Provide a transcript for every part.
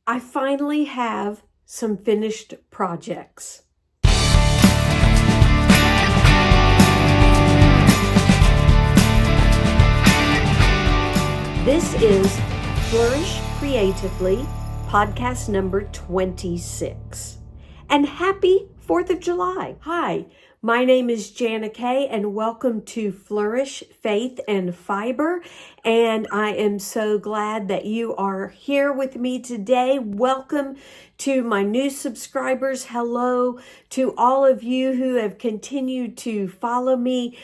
I finally have some finished projects. This is Flourish Creatively, podcast number 26. And happy 4th of July. Hi, my name is Jana Kay, and welcome to Flourish, Faith, and Fiber. And I am so glad that you are here with me today. Welcome to my new subscribers. Hello to all of you who have continued to follow me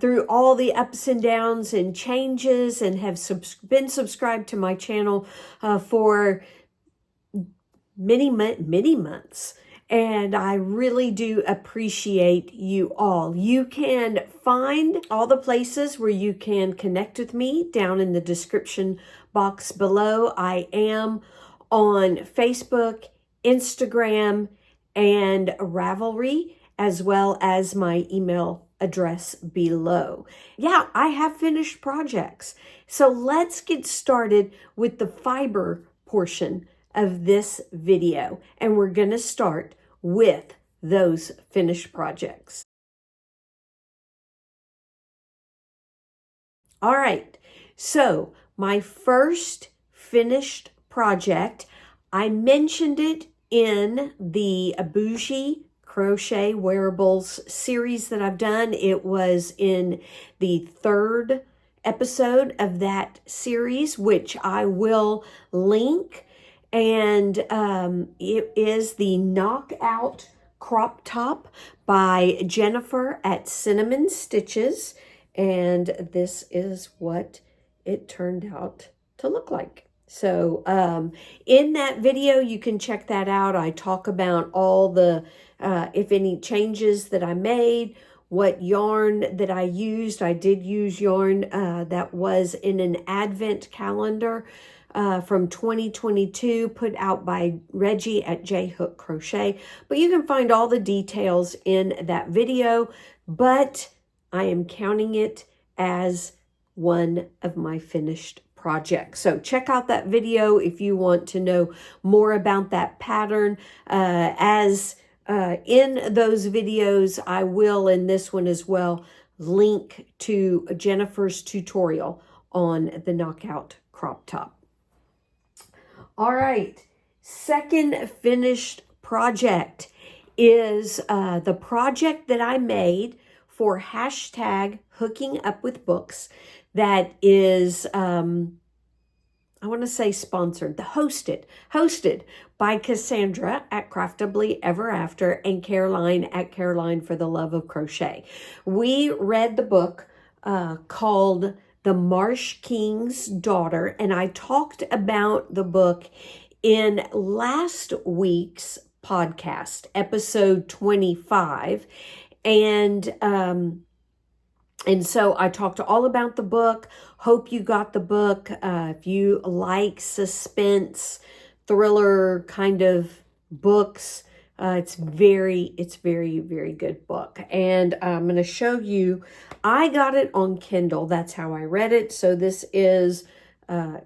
through all the ups and downs and changes and have been subscribed to my channel for many months. And I really do appreciate you all. You can find all the places where you can connect with me down in the description box below. I am on Facebook, Instagram, and Ravelry, as well as my email address below. Yeah, I have finished projects. So let's get started with the fiber portion of this video, and we're going to start with those finished projects. All right, so my first finished project, I mentioned it in the Bougie Crochet Wearables series that I've done. It was in the third episode of that series, which I will link. And it is the Knockout Crop Top by Jennifer at Cinnamon Stitches. And this is what it turned out to look like. So in that video, you can check that out. I talk about all the, if any changes that I made, what yarn that I used. I did use yarn that was in an advent calendar from 2022, put out by Reggie at J Hook Crochet. But you can find all the details in that video, but I am counting it as one of my finished projects. So check out that video if you want to know more about that pattern. In those videos, I will, in this one as well, link to Jennifer's tutorial on the Knockout Crop Top. All right, second finished project is the project that I made for hashtag hooking up with books that is, I want to say sponsored, hosted by Cassandra at Craftably Ever After and Caroline at Caroline for the Love of Crochet. We read the book called The Marsh King's Daughter, and I talked about the book in last week's podcast, episode 25, and so I talked all about the book. Hope you got the book. If you like suspense, thriller kind of books, it's very, very good book. And I'm going to show you, I got it on Kindle. That's how I read it. So this is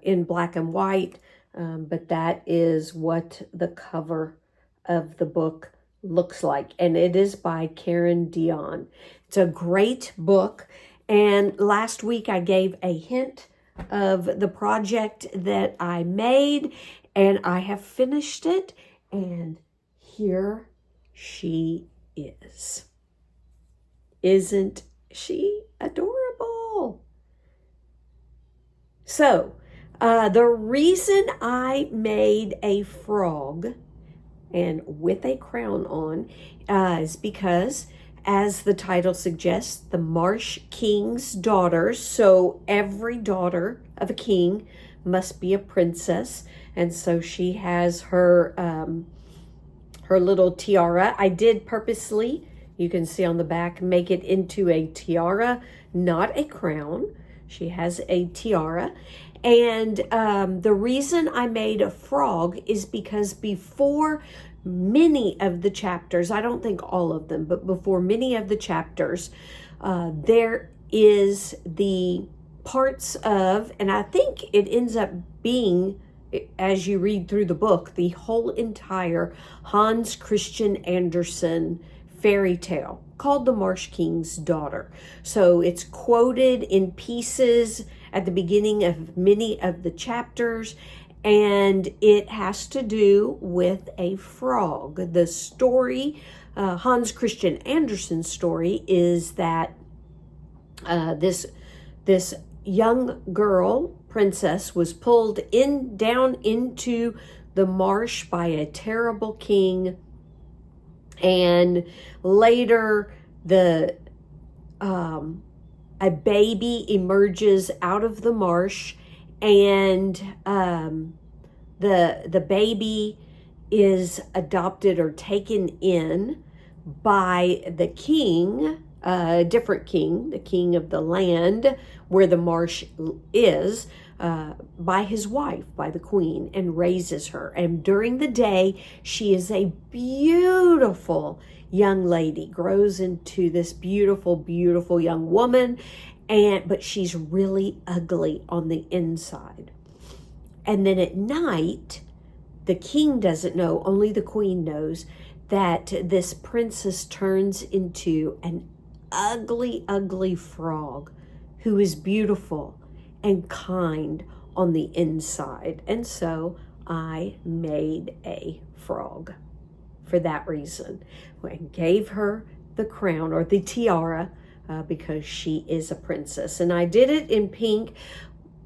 in black and white, but that is what the cover of the book looks like. And it is by Cardigan. It's a great book. And last week I gave a hint of the project that I made, and I have finished it. And here she is. Isn't she adorable? So, the reason I made a frog and with a crown on is because, as the title suggests, the Marsh King's Daughter. So every daughter of a king must be a princess. And so she has her her little tiara. I did purposely, you can see on the back, make it into a tiara, not a crown. She has a tiara. And the reason I made a frog is because before many of the chapters, I don't think all of them, but before many of the chapters, there is the parts of, and I think it ends up being as you read through the book, the whole entire Hans Christian Andersen fairy tale called The Marsh King's Daughter. So it's quoted in pieces at the beginning of many of the chapters, and it has to do with a frog. The story, Hans Christian Andersen's story, is that this young girl, princess, was pulled down into the marsh by a terrible king, and later a baby emerges out of the marsh, and the baby is adopted or taken in by the king, a different king, the king of the land where the marsh is, by his wife, by the queen, and raises her. And during the day, she is a beautiful young lady, grows into this beautiful, beautiful young woman, but she's really ugly on the inside. And then at night, the king doesn't know, only the queen knows, that this princess turns into an ugly, ugly frog who is beautiful and kind on the inside. And so I made a frog for that reason, and gave her the crown or the tiara because she is a princess. And I did it in pink,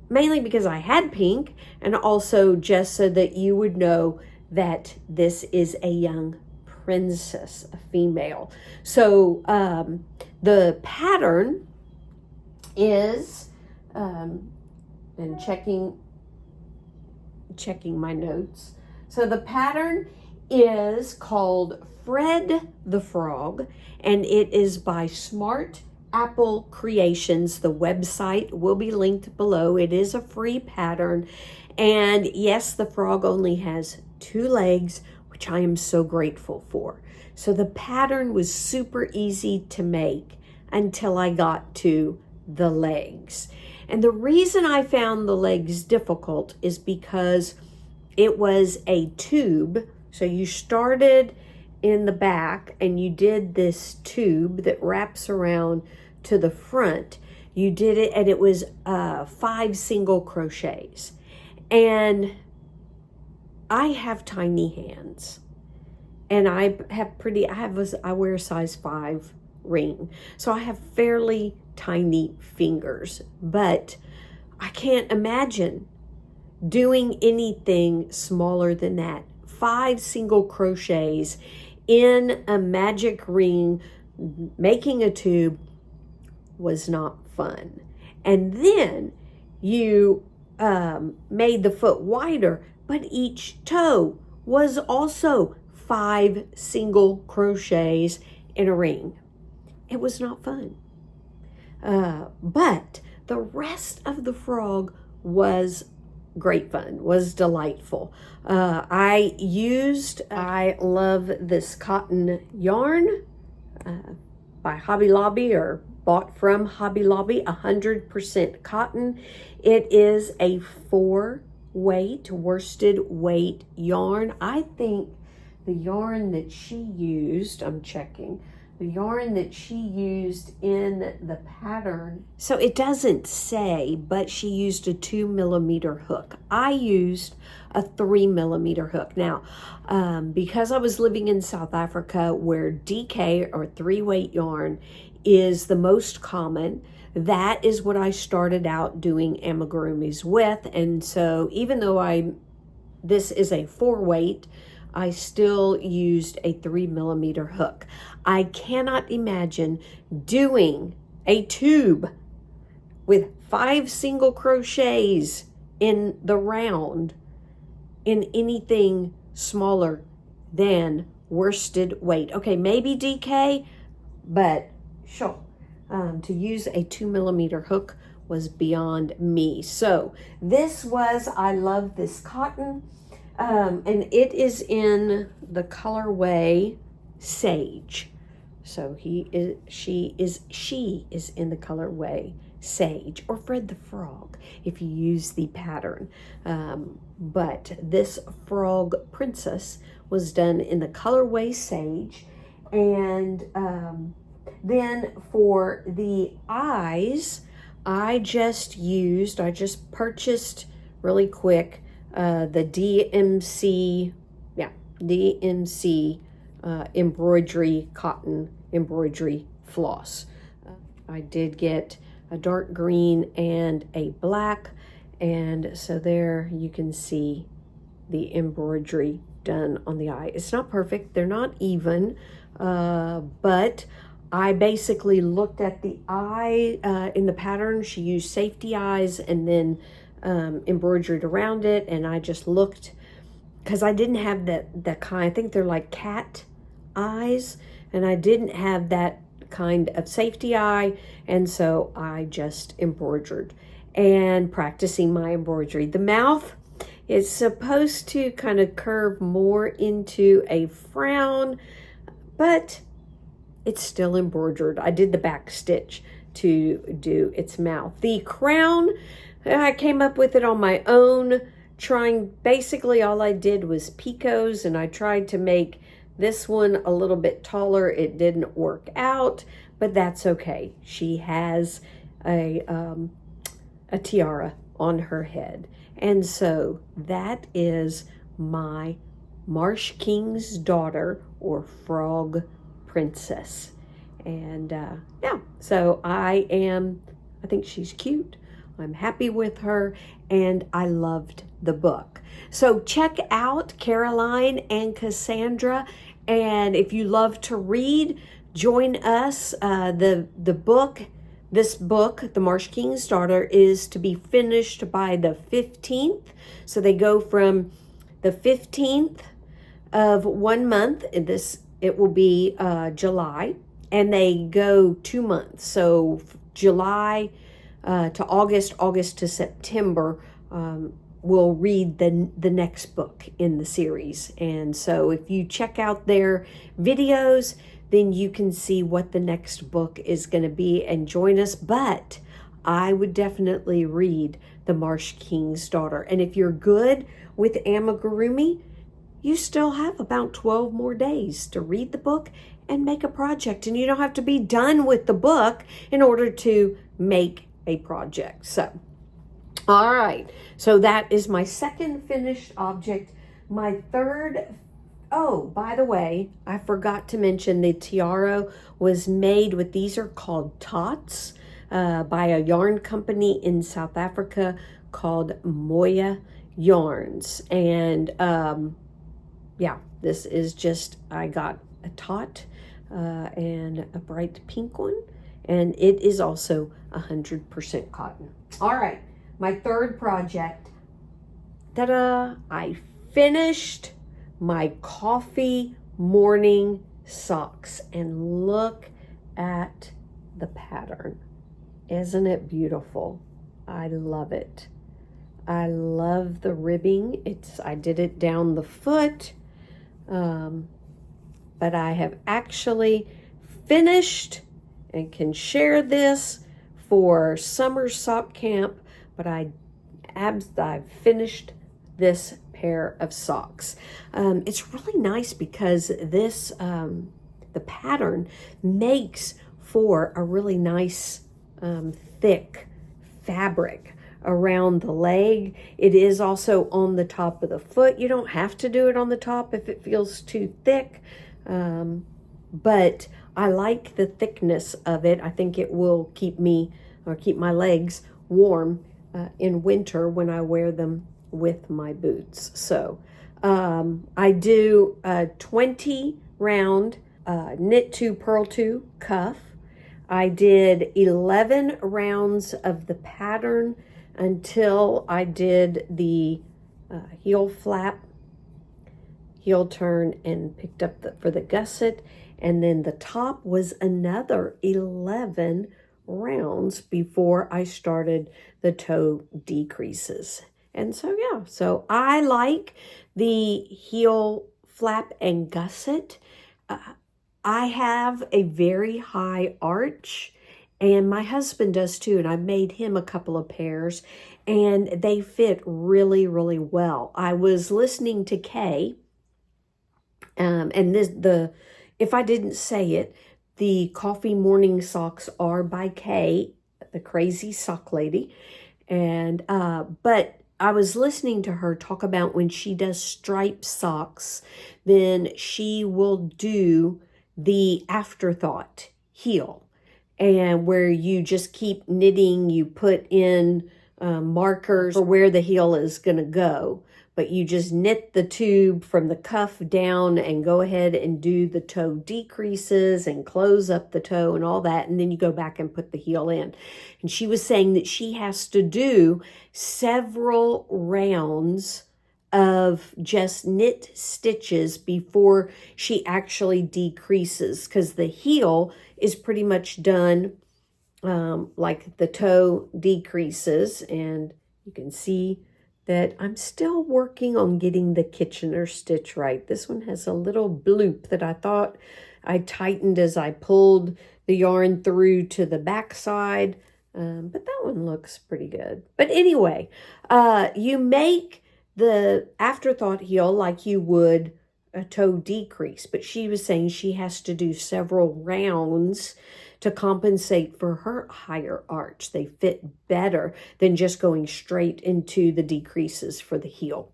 mainly because I had pink, and also just so that you would know that this is a young princess, a female. So the pattern is, and checking my notes. So the pattern is called Fred the Frog, and it is by Smartapple Creations. The website will be linked below. It is a free pattern, and yes, the frog only has 2 legs, which I am so grateful for. So the pattern was super easy to make until I got to the legs. And the reason I found the legs difficult is because it was a tube. So you started in the back and you did this tube that wraps around to the front. You did it, and it was 5 single crochets. And I have tiny hands, and I wear a size 5 ring, so I have fairly tiny fingers, but I can't imagine doing anything smaller than that. 5 single crochets in a magic ring, making a tube, was not fun. And then you made the foot wider, but each toe was also 5 single crochets in a ring. It was not fun. But the rest of the frog was great fun, was delightful. I love this cotton yarn by Hobby Lobby, or bought from Hobby Lobby, 100% cotton. It is a 4-weight, worsted weight yarn. I think the yarn that she used, the yarn that she used in the pattern, so it doesn't say, but she used a 2mm hook. I used a 3mm hook. Now, because I was living in South Africa, where DK or 3-weight yarn is the most common, that is what I started out doing amigurumis with. And so even though this is a 4-weight, I still used a 3mm hook. I cannot imagine doing a tube with 5 single crochets in the round in anything smaller than worsted weight. Okay, maybe DK, but sure, to use a 2mm hook was beyond me. So I love this cotton. And it is in the colorway Sage. So she is in the colorway Sage, or Fred the Frog, if you use the pattern. but this frog princess was done in the colorway Sage. And then for the eyes, I just purchased really quick the DMC embroidery, cotton embroidery floss. I did get a dark green and a black, and so there you can see the embroidery done on the eye. It's not perfect, they're not even, but I basically looked at the eye in the pattern. She used safety eyes and then embroidered around it, and I just looked, because I didn't have that kind, I think they're like cat eyes, and I didn't have that kind of safety eye, and so I just embroidered and practicing my embroidery. The mouth is supposed to kind of curve more into a frown, but it's still embroidered. I did the back stitch to do its mouth. The crown, I came up with it on my own, basically all I did was picots, and I tried to make this one a little bit taller. It didn't work out, but that's okay. She has a tiara on her head. And so that is my Marsh King's daughter, or frog princess. And yeah, so I think she's cute. I'm happy with her, and I loved the book. So check out Caroline and Cassandra, and if you love to read, join us. This book, The Marsh King's Daughter, is to be finished by the 15th. So they go from the 15th of 1 month, it will be July, and they go 2 months. So July to August, August to September, we'll read the next book in the series. And so if you check out their videos, then you can see what the next book is going to be and join us. But I would definitely read The Marsh King's Daughter. And if you're good with amigurumi, you still have about 12 more days to read the book and make a project. And you don't have to be done with the book in order to make a project. So, all right. So that is my second finished object. My third, oh, by the way, I forgot to mention the tiara was made with, these are called tots, by a yarn company in South Africa called Moya Yarns. And yeah, this is just, I got a tot and a bright pink one, and it is also 100% cotton. All right, my third project, ta-da, I finished my coffee morning socks, and look at the pattern. Isn't it beautiful? I love it. I love the ribbing. I did it down the foot, but I have actually finished and can share this for summer sock camp, but I've finished this pair of socks. It's really nice because this, the pattern makes for a really nice thick fabric around the leg. It is also on the top of the foot. You don't have to do it on the top if it feels too thick, but I like the thickness of it. I think it will keep my legs warm in winter when I wear them with my boots. So I do a 20 round knit to purl to cuff. I did 11 rounds of the pattern until I did the heel flap, heel turn, and picked up for the gusset. And then the top was another 11 rounds before I started the toe decreases. And so, yeah, so I like the heel flap and gusset. I have a very high arch, and my husband does too, and I made him a couple of pairs. and they fit really, really well. I was listening to Kay, and if I didn't say it, the coffee morning socks are by Kay, the crazy sock lady. And but I was listening to her talk about when she does striped socks, then she will do the afterthought heel, and where you just keep knitting, you put in markers for where the heel is going to go, but you just knit the tube from the cuff down and go ahead and do the toe decreases and close up the toe and all that, and then you go back and put the heel in. And she was saying that she has to do several rounds of just knit stitches before she actually decreases, because the heel is pretty much done, like the toe decreases, and you can see that I'm still working on getting the Kitchener stitch right. This one has a little bloop that I thought I tightened as I pulled the yarn through to the back side, but that one looks pretty good. But anyway, you make the afterthought heel like you would a toe decrease, but she was saying she has to do several rounds to compensate for her higher arch. They fit better than just going straight into the decreases for the heel.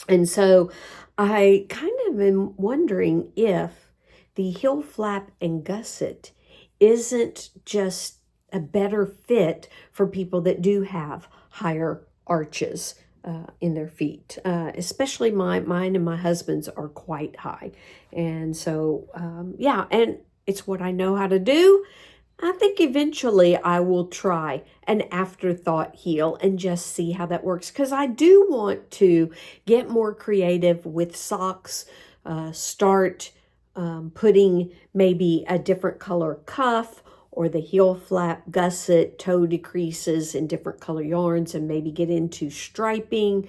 And so I kind of am wondering if the heel flap and gusset isn't just a better fit for people that do have higher arches in their feet, especially mine and my husband's are quite high. And so, yeah, and it's what I know how to do. I think eventually I will try an afterthought heel and just see how that works, because I do want to get more creative with socks, start putting maybe a different color cuff or the heel flap, gusset, toe decreases in different color yarns, and maybe get into striping.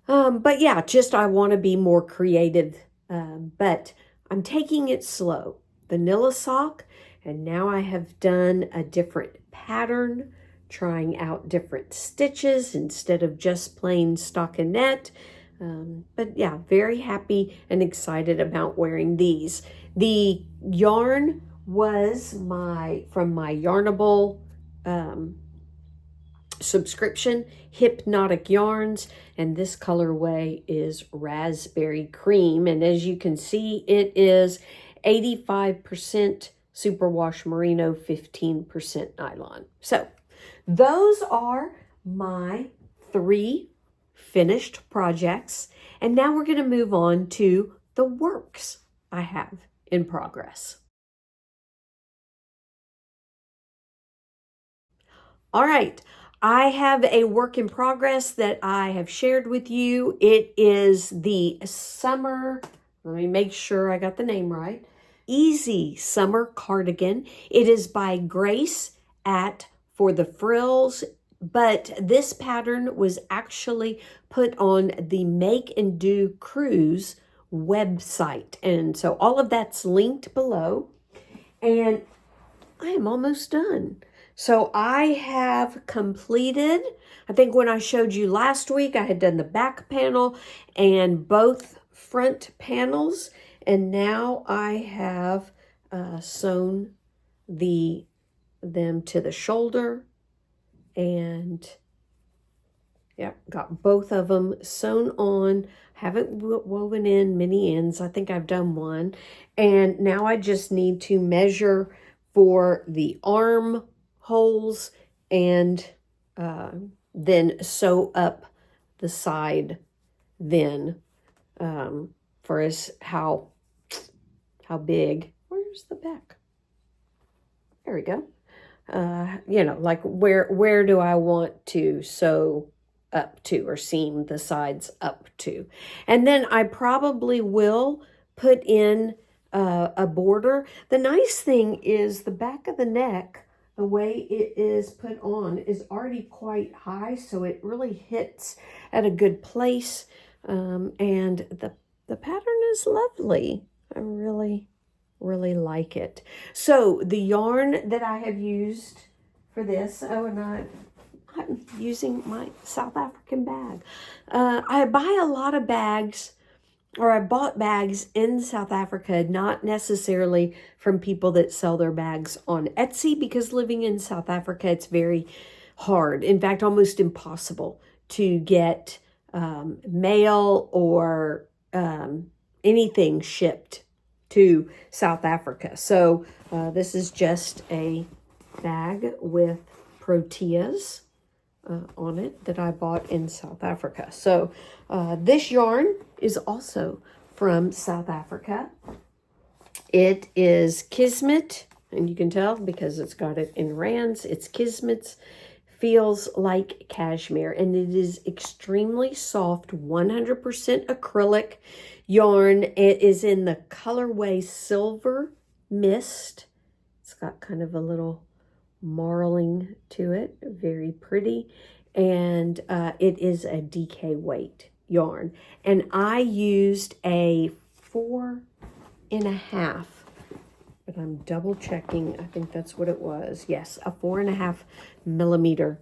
But yeah, just I want to be more creative, but I'm taking it slow. Vanilla sock, and now I have done a different pattern, trying out different stitches instead of just plain stockinette. But yeah, very happy and excited about wearing these. The yarn was from my Yarnable subscription, Hypnotic Yarns, and this colorway is Raspberry Cream. And as you can see, it is 85% superwash merino, 15% nylon. So those are my 3 finished projects. And now we're going to move on to the works I have in progress. All right, I have a work in progress that I have shared with you. It is the summer, let me make sure I got the name right, Easy Summer Cardigan. It is by Grace at For the Frills, but this pattern was actually put on the Make and Do Cruise website. And so all of that's linked below. And I am almost done. So I have completed, I think when I showed you last week, I had done the back panel and both front panels. And now I have sewn them to the shoulder, and yeah, got both of them sewn on. Haven't woven in many ends. I think I've done one. And now I just need to measure for the arm holes and then sew up the side then for how big. Where's the back? There we go. You know, like where do I want to sew up to, or seam the sides up to. And then I probably will put in a border. The nice thing is the back of the neck, the way it is put on, is already quite high, so it really hits at a good place. And the pattern is lovely. I really like it. So the yarn that I have used for this, oh, and I I'm using my South African bag. I buy a lot of bags, or I bought bags in South Africa, not necessarily from people that sell their bags on Etsy, because living in South Africa, it's very hard. In fact, almost impossible to get mail or anything shipped to South Africa. So this is just a bag with proteas on it that I bought in South Africa. So this yarn is also from South Africa. It is Kismet, and you can tell because it's got it in rands. It's Kismet's Feels Like Cashmere, and it is extremely soft, 100% acrylic yarn. It is in the colorway Silver Mist. It's got kind of a little marling to it, very pretty, and it is a DK weight yarn, and I used a 4.5, but I'm double checking. I think that's what it was. Yes, a 4.5 millimeter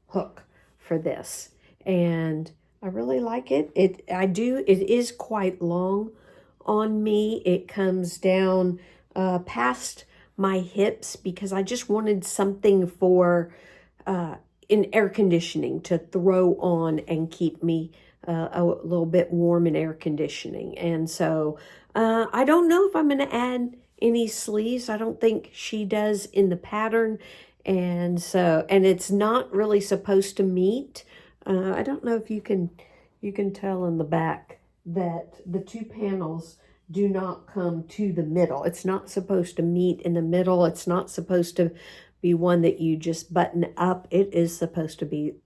hook for this, and I really like it. It is quite long on me. It comes down past my hips because I just wanted something for in air conditioning to throw on and keep me a little bit warm in air conditioning. And so I don't know if I'm going to add any sleeves. I don't think she does in the pattern. And so, and it's not really supposed to meet. I don't know if you can tell in the back that the two panels do not come to the middle. It's not supposed to meet in the middle. It's not supposed to be one that you just button up. It is supposed to be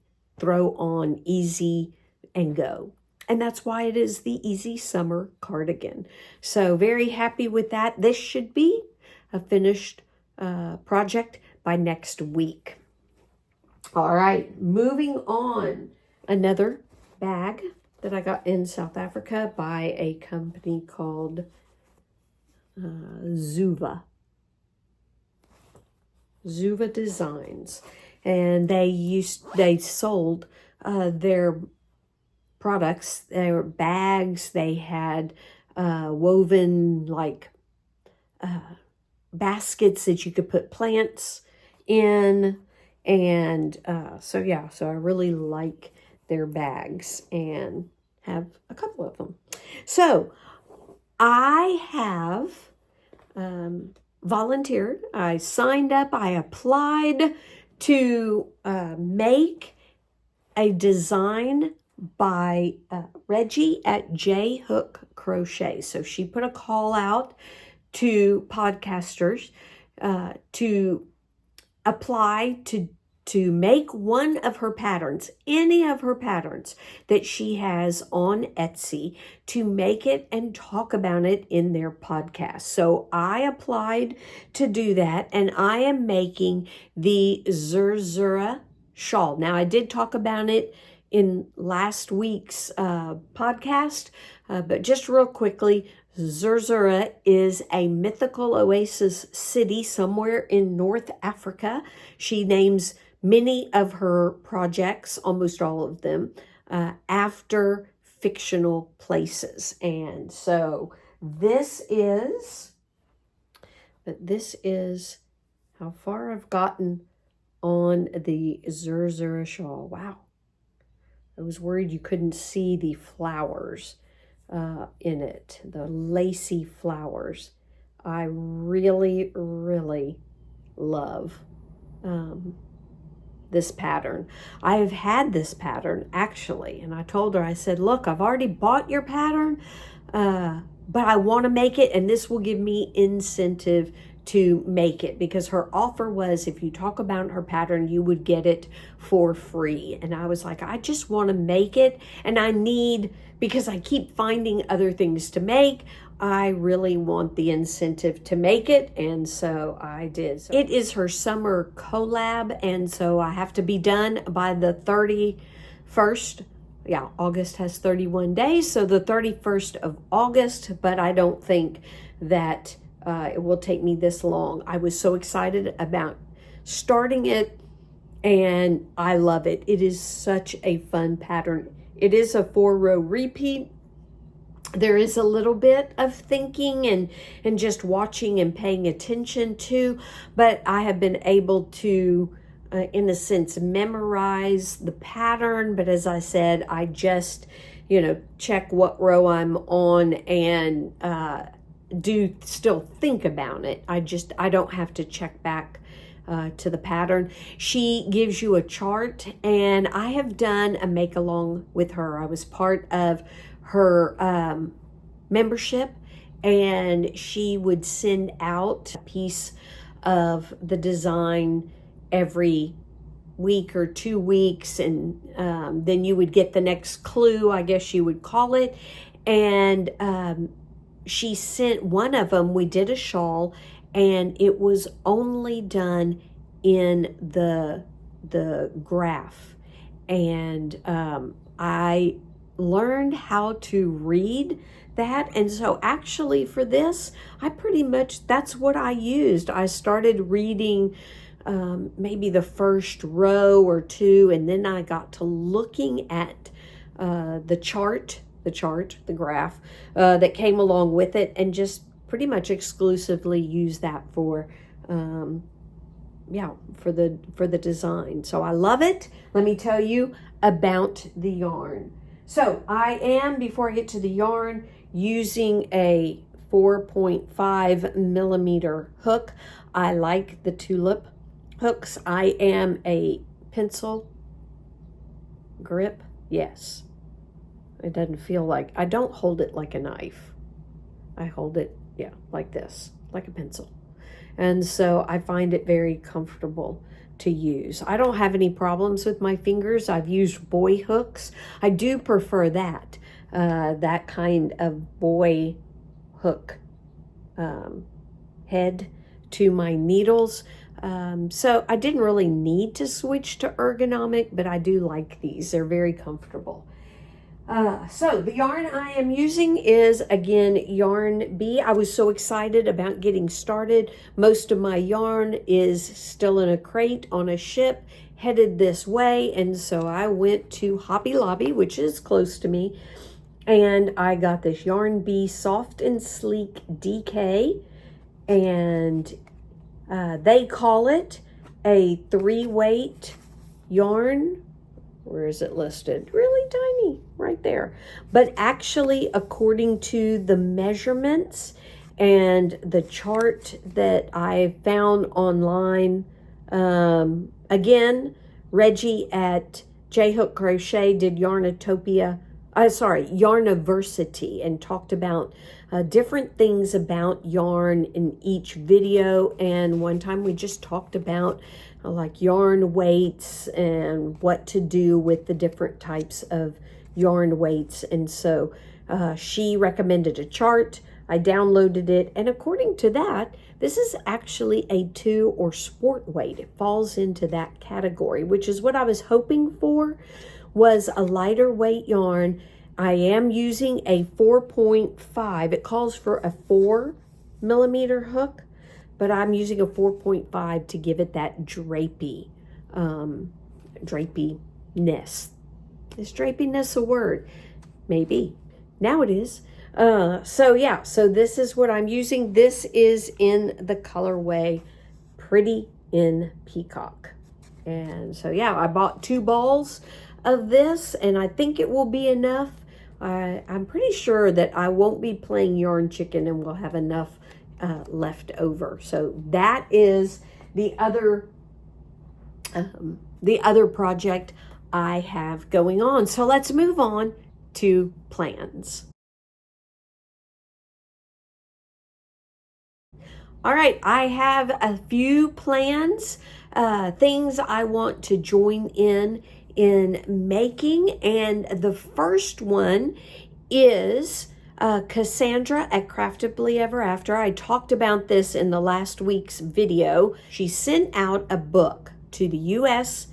throw on, easy, and go. And that's why it is the Easy Summer Cardigan. So very happy with that. This should be a finished project by next week. All right, moving on. Another bag that I got in South Africa by a company called Zuva Designs, and they sold their products, their bags. They had woven like baskets that you could put plants in, and so I really like their bags and have a couple of them. So I have volunteered. I signed up. I applied to make a design by Reggie at J Hook Crochet. So she put a call out to podcasters to apply to make one of her patterns, any of her patterns that she has on Etsy, to make it and talk about it in their podcast. So I applied to do that, and I am making the Zurzura shawl. Now, I did talk about it in last week's podcast, but just real quickly, Zurzura is a mythical oasis city somewhere in North Africa. She names many of her projects, almost all of them, after fictional places. And so this is how far I've gotten on the Zurzura shawl. Wow. I was worried you couldn't see the flowers in it, the lacy flowers. I really, really love this pattern. I have had this pattern actually, and I told her, I said, look, I've already bought your pattern, but I want to make it, and this will give me incentive to make it, because her offer was if you talk about her pattern, you would get it for free. And I was like, I just want to make it, and I need, because I keep finding other things to make, I really want the incentive to make it, and so I did. So it is her summer collab, and so I have to be done by the 31st. Yeah, August has 31 days, so the 31st of August, but I don't think that it will take me this long. I was so excited about starting it and I love it. It is such a fun pattern. It is a 4-row repeat. There is a little bit of thinking and just watching and paying attention to, but I have been able to, in a sense, memorize the pattern. But as I said, I just, check what row I'm on and do still think about it. I don't have to check back to the pattern. She gives you a chart, and I have done a make along with her. I was part of her membership, and she would send out a piece of the design every week or 2 weeks, and then you would get the next clue, I guess you would call it. And she sent one of them. We did a shawl, and it was only done in the graph, and I learned how to read that. And so actually for this, that's what I used. I started reading maybe the first row or two, and then I got to looking at the graph that came along with it, and just pretty much exclusively use that for the design. So I love it. Let me tell you about the yarn. So I am, before I get to the yarn, using a 4.5 millimeter hook. I like the tulip hooks. I am a pencil grip. Yes. It doesn't feel like, I don't hold it like a knife. I hold it, like this, like a pencil. And so I find it very comfortable to use. I don't have any problems with my fingers. I've used boy hooks. I do prefer that kind of boy hook head to my needles. So I didn't really need to switch to ergonomic, but I do like these. They're very comfortable. So the yarn I am using is, again, Yarn B. I was so excited about getting started. Most of my yarn is still in a crate on a ship headed this way, and so I went to Hobby Lobby, which is close to me, and I got this Yarn B Soft and Sleek DK, and they call it a 3-weight yarn. Where is it listed? Really tiny, right there. But actually, according to the measurements and the chart that I found online, again, Reggie at J Hook Crochet did Yarniversity, and talked about different things about yarn in each video. And one time we just talked about like yarn weights and what to do with the different types of yarn weights. And so she recommended a chart. I downloaded it, and according to that, this is actually a 2 or sport weight. It falls into that category, which is what I was hoping for, was a lighter weight yarn. I am using a 4.5. It calls for a 4 millimeter hook, but I'm using a 4.5 to give it that drapiness. Is drapiness a word? Maybe. Now it is. So this is what I'm using. This is in the colorway Pretty in Peacock. And so I bought 2 balls of this, and I think it will be enough. I'm pretty sure that I won't be playing Yarn Chicken and we'll have enough left over. So that is the other project I have going on. So let's move on to plans. All right, I have a few plans, things I want to join in making, and the first one is Cassandra at Craftably Ever After. I talked about this in the last week's video. She sent out a book to the US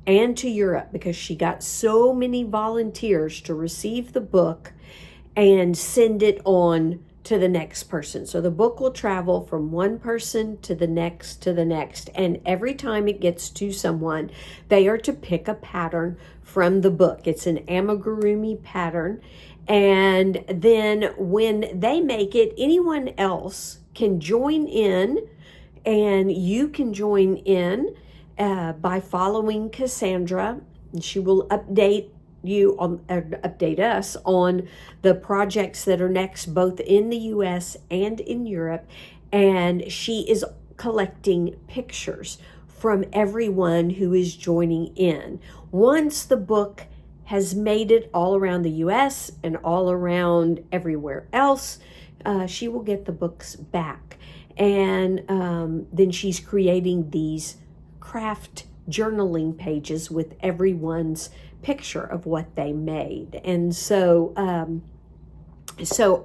and to Europe because she got so many volunteers to receive the book and send it on to the next person. So the book will travel from one person to the next to the next. And every time it gets to someone, they are to pick a pattern from the book. It's an amigurumi pattern. And then when they make it, anyone else can join in, and you can join in by following Cassandra. She will update us on the projects that are next, both in the US and in Europe. And she is collecting pictures from everyone who is joining in. Once the book has made it all around the US and all around everywhere else, she will get the books back. And then she's creating these craft journaling pages with everyone's picture of what they made. And so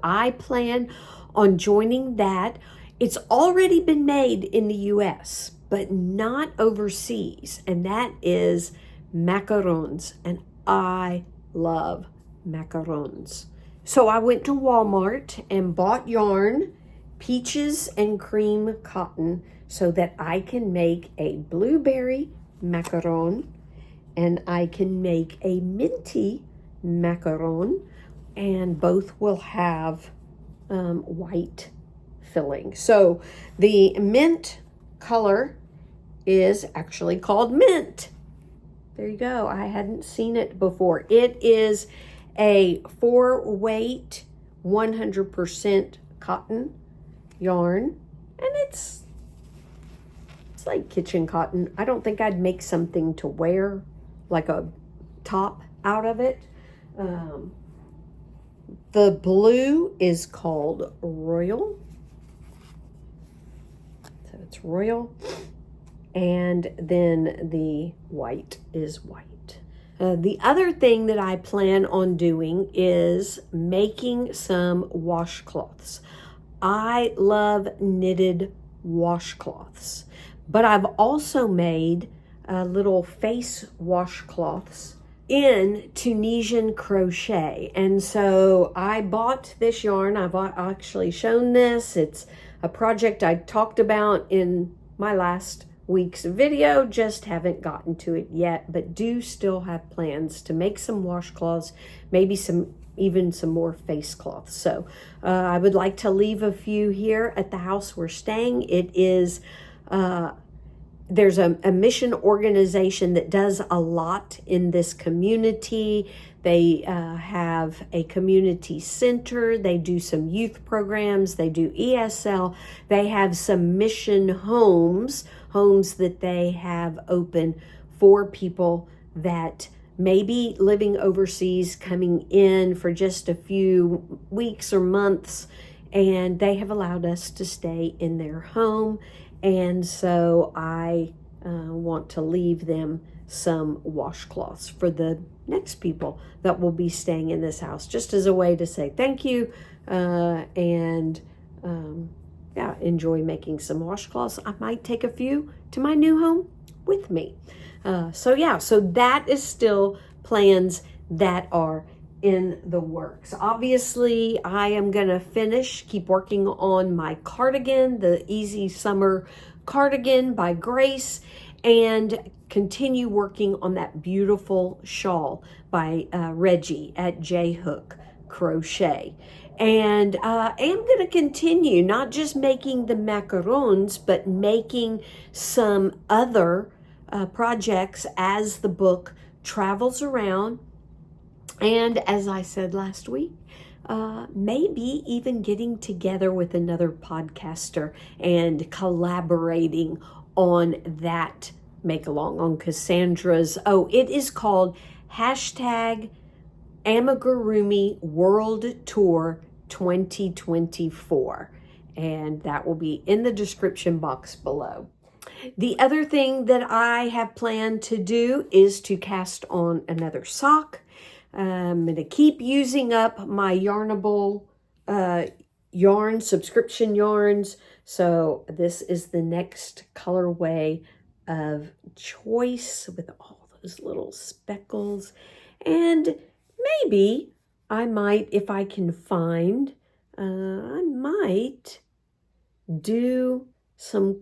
I plan on joining that. It's already been made in the US, but not overseas, and that is macarons. And I love macarons. So I went to Walmart and bought yarn, peaches and cream cotton, so that I can make a blueberry macaron, and I can make a minty macaron, and both will have white filling. So the mint color is actually called mint. There you go. I hadn't seen it before. It is a 4-weight, 100% cotton yarn, and it's like kitchen cotton. I don't think I'd make something to wear, like a top out of it. The blue is called Royal. So it's Royal. And then the white is white. The other thing that I plan on doing is making some washcloths. I love knitted washcloths, but I've also made little face washcloths in Tunisian crochet. And so I bought this yarn. I've actually shown this. It's a project I talked about in my last week's video, just haven't gotten to it yet, but do still have plans to make some washcloths, maybe even some more face cloths. So I would like to leave a few here at the house we're staying. It is there's a mission organization that does a lot in this community. They have a community center. They do some youth programs. They do ESL. They have some mission homes that they have open for people that may be living overseas, coming in for just a few weeks or months, and they have allowed us to stay in their home. And so I want to leave them some washcloths for the next people that will be staying in this house, just as a way to say thank you and enjoy making some washcloths. I might take a few to my new home with me. So that is still plans that are in the works. Obviously, I am going to keep working on my cardigan, the Easy Summer Cardigan by Grace, and continue working on that beautiful shawl by Reggie at J Hook Crochet. And I am going to continue not just making the macarons, but making some other projects as the book travels around. And as I said last week, maybe even getting together with another podcaster and collaborating on that make-along, on Cassandra's. It is called #Amigurumi World Tour 2024. And that will be in the description box below. The other thing that I have planned to do is to cast on another sock. I'm going to keep using up my Yarnable yarn, subscription yarns. So this is the next colorway of choice with all those little speckles. And maybe I might, if I can find I might do some,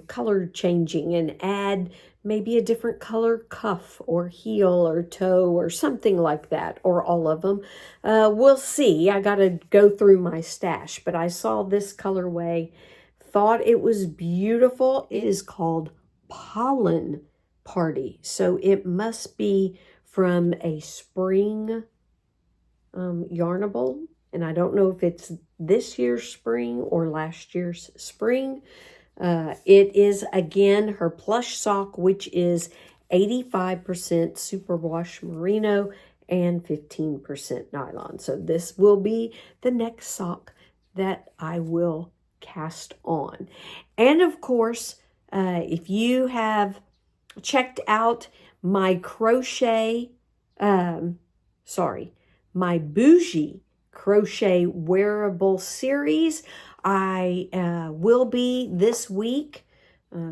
color changing and add maybe a different color cuff or heel or toe or something like that, or all of them. We'll see. I got to go through my stash, but I saw this colorway, thought it was beautiful. It is called Pollen Party. So it must be from a spring Yarnable. And I don't know if it's this year's spring or last year's spring. It is, again, her plush sock, which is 85% superwash merino and 15% nylon. So this will be the next sock that I will cast on. And of course, if you have checked out my my bougie crochet wearable series, I will be this week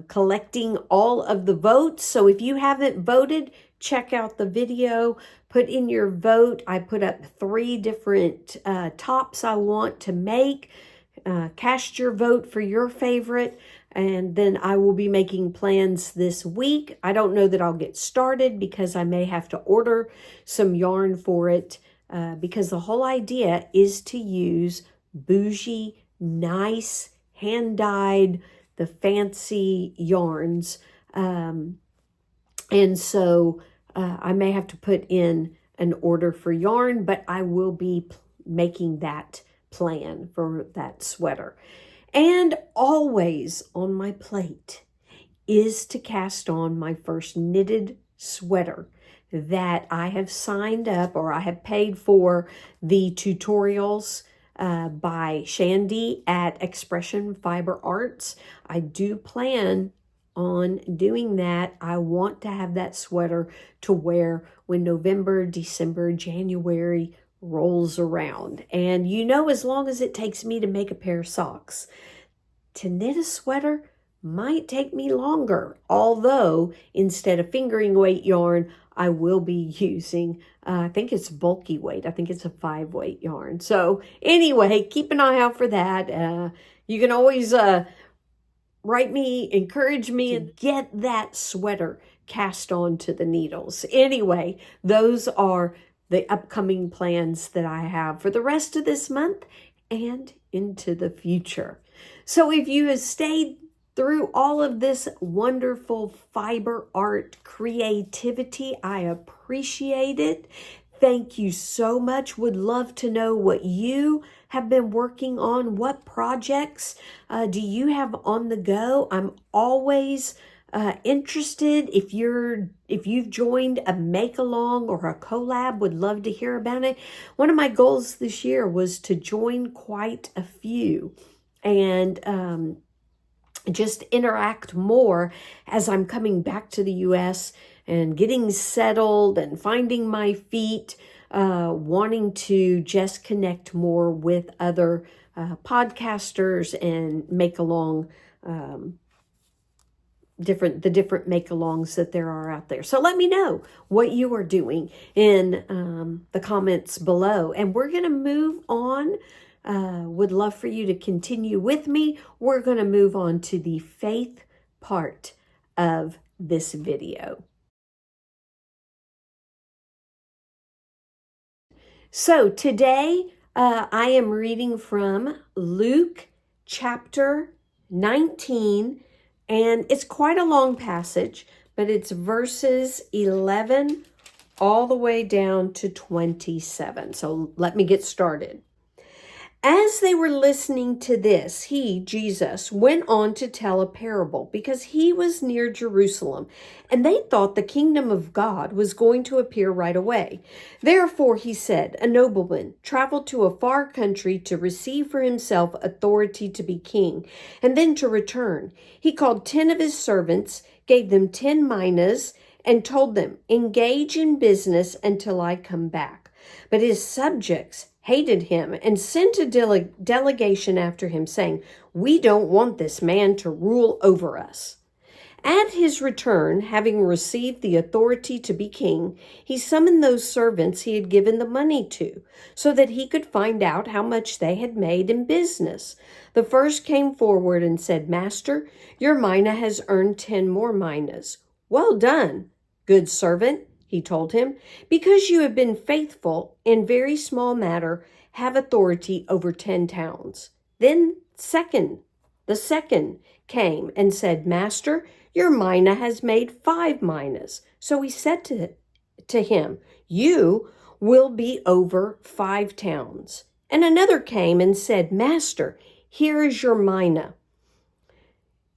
collecting all of the votes. So if you haven't voted, check out the video, put in your vote. I put up 3 different tops I want to make. Cast your vote for your favorite, and then I will be making plans this week. I don't know that I'll get started because I may have to order some yarn for it, because the whole idea is to use bougie, nice, hand-dyed, the fancy yarns. And so I may have to put in an order for yarn, but I will be making that plan for that sweater. And always on my plate is to cast on my first knitted sweater that I have signed up, or I have paid for the tutorials by Shandy at Expression Fiber Arts. I do plan on doing that. I want to have that sweater to wear when November, December, January rolls around. And as long as it takes me to make a pair of socks, to knit a sweater might take me longer. Although instead of fingering weight yarn, I will be using, I think it's bulky weight. I think it's a 5-weight yarn. So anyway, keep an eye out for that. You can always write me, encourage me to get that sweater cast onto the needles. Anyway, those are the upcoming plans that I have for the rest of this month and into the future. So if you have stayed through all of this wonderful fiber art creativity, I appreciate it. Thank you so much. Would love to know what you have been working on. What projects do you have on the go? I'm always interested. If you've joined a make along or a collab, would love to hear about it. One of my goals this year was to join quite a few and just interact more as I'm coming back to the US and getting settled and finding my feet, wanting to just connect more with other podcasters and make along the different make-alongs that there are out there. So let me know what you are doing in the comments below. And we're going to move on. Would love for you to continue with me. We're going to move on to the faith part of this video. So today I am reading from Luke chapter 19. And it's quite a long passage, but it's verses 11 all the way down to 27. So let me get started. As they were listening to this, he, Jesus, went on to tell a parable because he was near Jerusalem, and they thought the kingdom of God was going to appear right away. Therefore, he said, a nobleman traveled to a far country to receive for himself authority to be king, and then to return. He called 10 of his servants, gave them 10 minas, and told them, engage in business until I come back. But his subjects hated him and sent a delegation after him, saying, we don't want this man to rule over us. At his return, having received the authority to be king, he summoned those servants he had given the money to, so that he could find out how much they had made in business. The first came forward and said, "Master, your mina has earned 10 more minas." "Well done, good servant," he told him. "Because you have been faithful in very small matter, have authority over 10 towns." Then the second came and said, "Master, your mina has made 5 minas." So he said to him, "You will be over 5 towns." And another came and said, "Master, here is your mina.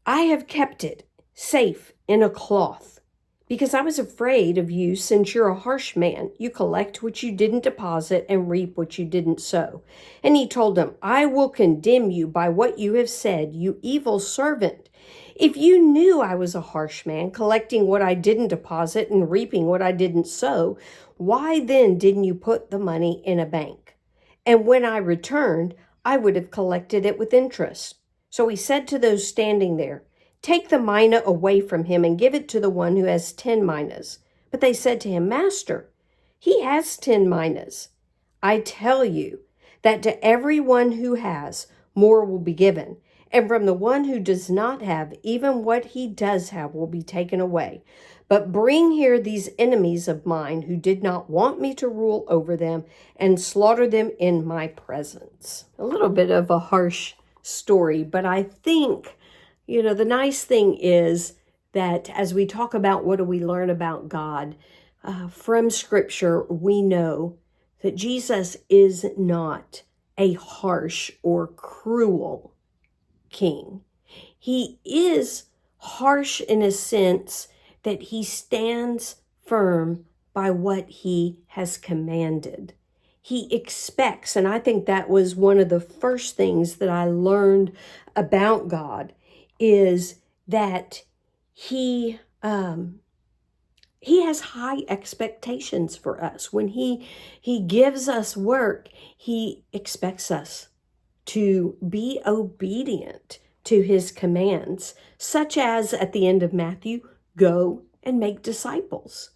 I have kept it safe in a cloth, because I was afraid of you, since you're a harsh man. You collect what you didn't deposit and reap what you didn't sow." And he told him, "I will condemn you by what you have said, you evil servant. If you knew I was a harsh man, collecting what I didn't deposit and reaping what I didn't sow, why then didn't you put the money in a bank? And when I returned, I would have collected it with interest." So he said to those standing there, "Take the mina away from him and give it to the one who has 10 minas. But they said to him, "Master, he has 10 minas." "I tell you that to everyone who has, more will be given. And from the one who does not have, even what he does have will be taken away. But bring here these enemies of mine who did not want me to rule over them, and slaughter them in my presence." A little bit of a harsh story, but I think, the nice thing is that as we talk about what do we learn about God, from Scripture, we know that Jesus is not a harsh or cruel king. He is harsh in a sense that he stands firm by what he has commanded. He expects, and I think that was one of the first things that I learned about God, is that he has high expectations for us. When he gives us work, he expects us to be obedient to his commands, such as at the end of Matthew, go and make disciples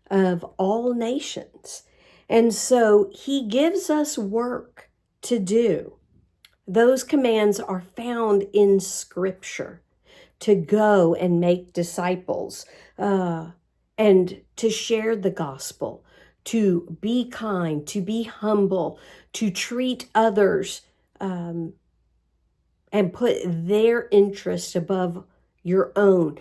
of all nations. And so he gives us work to do. Those commands are found in Scripture, to go and make disciples, and to share the gospel, to be kind, to be humble, to treat others, and put their interest above your own.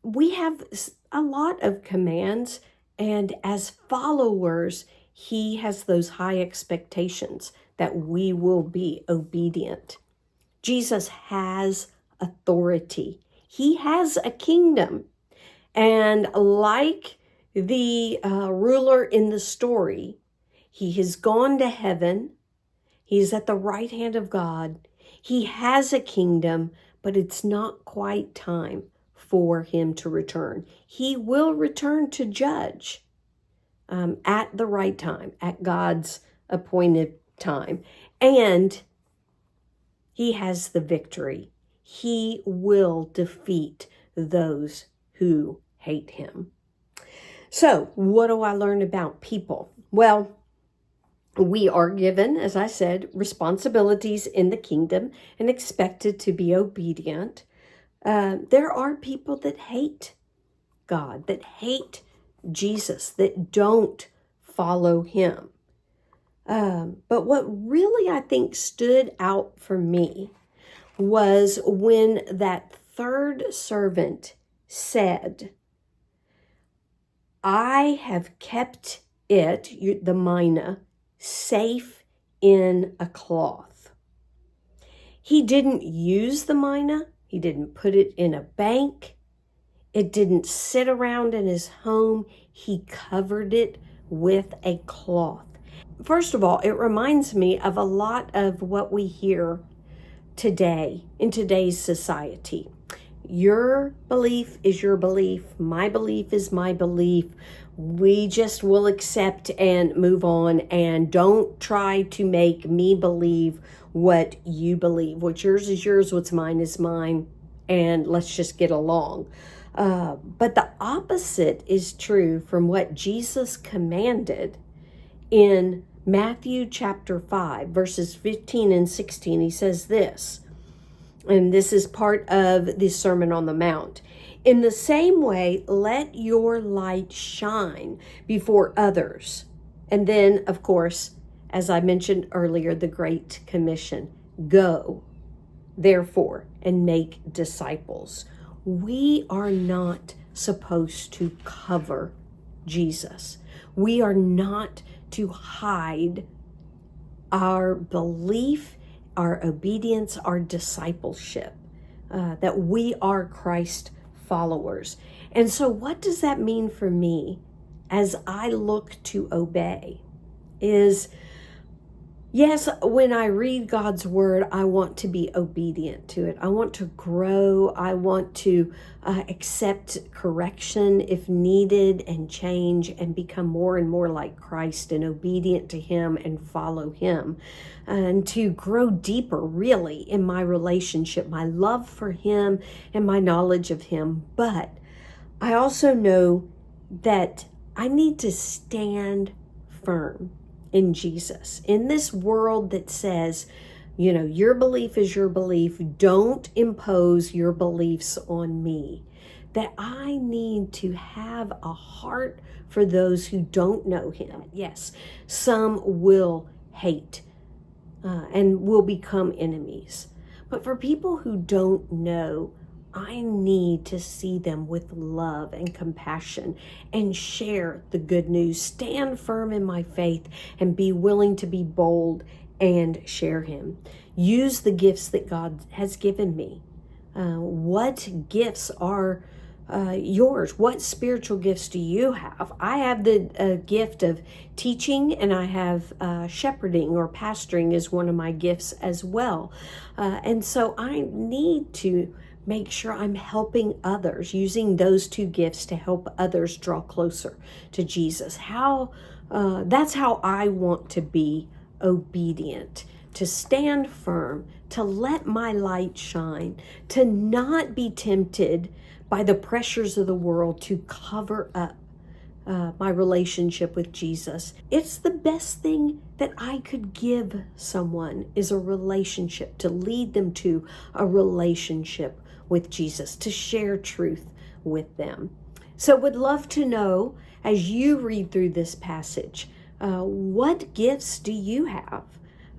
We have a lot of commands, and as followers, he has those high expectations that we will be obedient. Jesus has authority. He has a kingdom. And like the ruler in the story, he has gone to heaven. He's at the right hand of God. He has a kingdom, but it's not quite time for him to return. He will return to judge at the right time, at God's appointed time. And he has the victory. He will defeat those who hate him. So, what do I learn about people? Well, we are given, as I said, responsibilities in the kingdom and expected to be obedient. There are people that hate God, that hate Jesus, that don't follow him. But what really I think stood out for me was when that third servant said, "I have kept it," the mina, "safe in a cloth." He didn't use the mina. He didn't put it in a bank. It didn't sit around in his home. He covered it with a cloth. First of all, it reminds me of a lot of what we hear today in today's society. Your belief is your belief. My belief is my belief. We just will accept and move on, and don't try to make me believe what you believe. What's yours is yours. What's mine is mine. And let's just get along. But the opposite is true from what Jesus commanded in Matthew chapter 5, verses 15 and 16. He says this, and this is part of the Sermon on the Mount. In the same way, let your light shine before others. And then, of course, as I mentioned earlier, the Great Commission, go, therefore, and make disciples. We are not supposed to cover Jesus. We are not to hide our belief, our obedience, our discipleship, that we are Christ followers. And so what does that mean for me as I look to obey? Is, yes, when I read God's word, I want to be obedient to it. I want to grow. I want to accept correction if needed and change and become more and more like Christ and obedient to him and follow him. And to grow deeper, really, in my relationship, my love for him and my knowledge of him. But I also know that I need to stand firm in Jesus. In this world that says, you know, your belief is your belief, don't impose your beliefs on me. That I need to have a heart for those who don't know him. Yes, some will hate and will become enemies. But for people who don't know, I need to see them with love and compassion and share the good news, stand firm in my faith, and be willing to be bold and share him. Use the gifts that God has given me. What gifts are yours? What spiritual gifts do you have? I have the gift of teaching, and I have shepherding or pastoring is one of my gifts as well. And so I need to make sure I'm helping others, using those two gifts to help others draw closer to Jesus. That's how I want to be obedient, to stand firm, to let my light shine, to not be tempted by the pressures of the world to cover up my relationship with Jesus. It's the best thing that I could give someone is a relationship, to lead them to a relationship with Jesus, to share truth with them. So would love to know, as you read through this passage, what gifts do you have?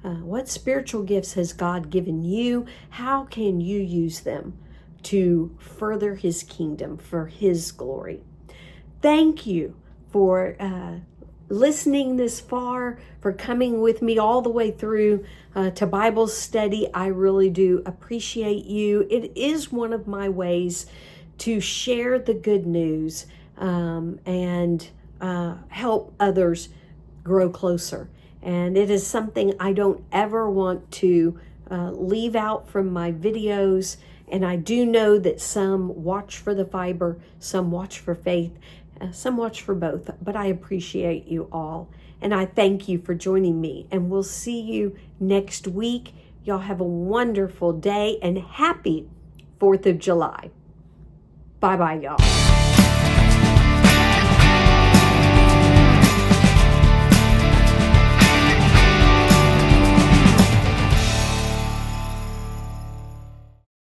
What spiritual gifts has God given you? How can you use them to further his kingdom for his glory? Thank you for listening this far, for coming with me all the way through to Bible study. I really do appreciate you. It is one of my ways to share the good news and help others grow closer. And it is something I don't ever want to leave out from my videos. And I do know that some watch for the fiber, some watch for faith, some watch for both. But I appreciate you all. And I thank you for joining me. And we'll see you next week. Y'all have a wonderful day and happy 4th of July. Bye-bye, y'all.